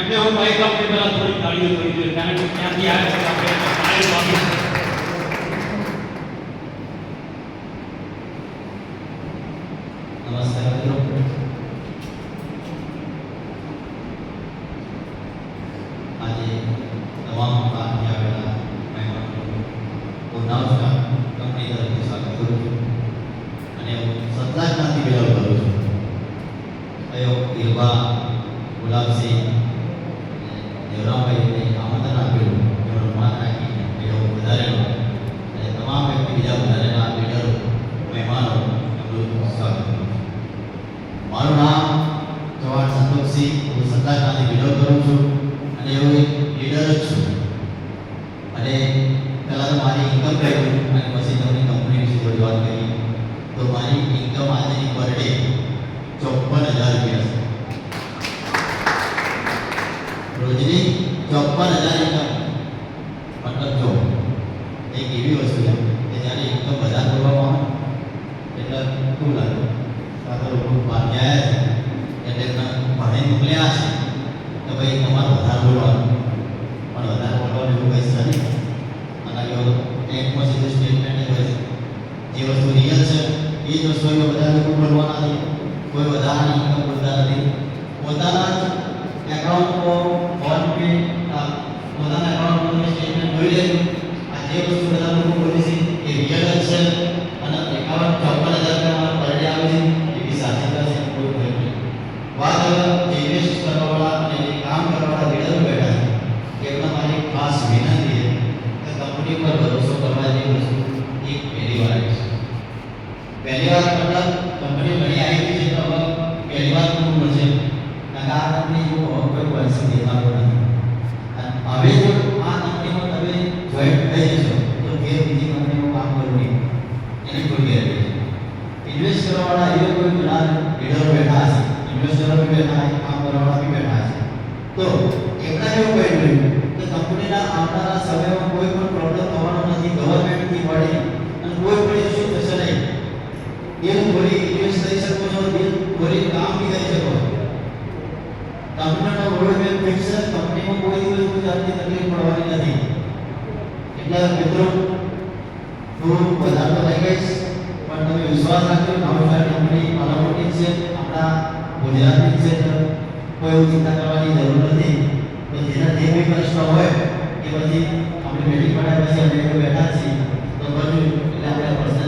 એમને હું માઇક આપી પહેલા થોડી તાળીઓ કરી જોઈએ, કારણ કે ક્યાંથી આવે છે આપણે તાળીઓ આપી છે. નમસ્કાર મિત્રો. આજે તમામ બહારથી આવેલા મહેમાનોનું હું નમસ્કાર કંપની તરફથી સ્વાગત કરું છું અને હું સતલાજમાંથી બિલોંગ કરું છું. કયો ઈરબા ગુલાબસિંહ દેવરામભાઈને આમંત્રણ આપેલું, એમનો માન રાખીને એનો વધારેલો અને તમામ વ્યક્તિ બીજા વધારેલા લીડરો મહેમાનો એમનું સ્વાગત કરું છું. મારું નામ ચૌહાણ સંતોષસિંહ, હું સતલાજમાંથી બિલોંગ કરું છું અને એવો એક લીડર જ છું. અને પહેલાં તો મારી ઇન્કમ કહ્યું અને પછી તમને કંપની વિશે થોડી વાત કરી. તો મારી ઇન્કમ આજની પર ડે 54,000 રૂપિયા છે. રોજની 54,000 ઇન્કમ. મતલબ જો એક એવી વસ્તુ છે કે જ્યારે ઇન્કમ વધારે કરવામાં આવે એટલે શું લાગે, કાં લોકો બહાર ગયા છે એટલે એમને ભણે મોકલ્યા છે તો ભાઈ તમારે વધારે બોલવાનું, પણ વધારે બોલવાનું એવું કંઈ છે નહીં. અને જો ટેન્કમાં સીધું સ્ટેટમેન્ટ જ હોય છે, જે વસ્તુ રિયલ છે એ જ વસ્તુઓ બધા લોકો બોલવાના નથી. કોઈ વધારાની ઇન્કમ બોલતા નથી. પોતાના જ એકાઉન્ટમાં ફોન પે પોતાના એકાઉન્ટમાં સ્ટેટમેન્ટ જોઈ લેજો. આ જે વસ્તુ બધા લોકો બોલે છે એ રિયલ જ છે અને 54,000 પર ડે આવે છે એ બી સાચી છે, કોઈ ભય નહીં. વાત જે ઇન્વેસ્ટ કરવાવાળા અને જે કામ કરવાવાળા લીડરો બેઠા છે એમને મારી ખાસ વિનંતી છે કે કંપની પર ભરોસો કરવા જેવી વસ્તુ એક પહેલી વાર છે. પહેલી વાર મતલબ કંપની ઘણી આવી ગઈ છે તો હવે પહેલી વાર પૂરું મળશે, કારણ કે આ કંપની જો કોઈ પૈસા દેવાનો નથી. અને હવે જો આ કંપનીમાં તમે જોઈન્ટ થઈ જશો તો ફેર બીજી કંપનીમાં કામ કરવું નહીં, એની કોઈ ગેરંટી છે. ઇન્વેસ્ટ કરવાવાળા એવા કોઈ ઘણા લીડરો બેઠા છે, ઇન્વેસ્ટરો બી બેઠા છે, કામ કરવાવાળા બી બેઠા છે. તો એમના એવું કહ્યું કે કંપનીના આવનારા સમયમાં કોઈ પણ પ્રોબ્લેમ થવાનો નથી, ગવર્મેન્ટથી મળી અને કોઈ પણ ઇસ્યુ થશે નહીં. એ થોડી ઇન્વેસ્ટ કરી શકો છો, થોડી કામ બી કરી શકો છો. કંપનીનો રોડમેપ ફિક્સ છે, કંપનીમાં કોઈ દિવસ કોઈ જાતની તકલીફ પડવાની નથી. એટલે મિત્રો થોડું વધારે તો લઈ ગઈશ, પણ તમે વિશ્વાસ રાખજો, નવસારી કંપની અલમોટી છે, આપણા ગુજરાતની છે, કોઈ એવું ચિંતા કરવાની જરૂર નથી. તો જેના જે કોઈ પ્રશ્ન હોય એ પછી આપણે મીટિંગ મળ્યા પછી અમે બેઠા છીએ તો બધું એટલે આપણે પર્સનલી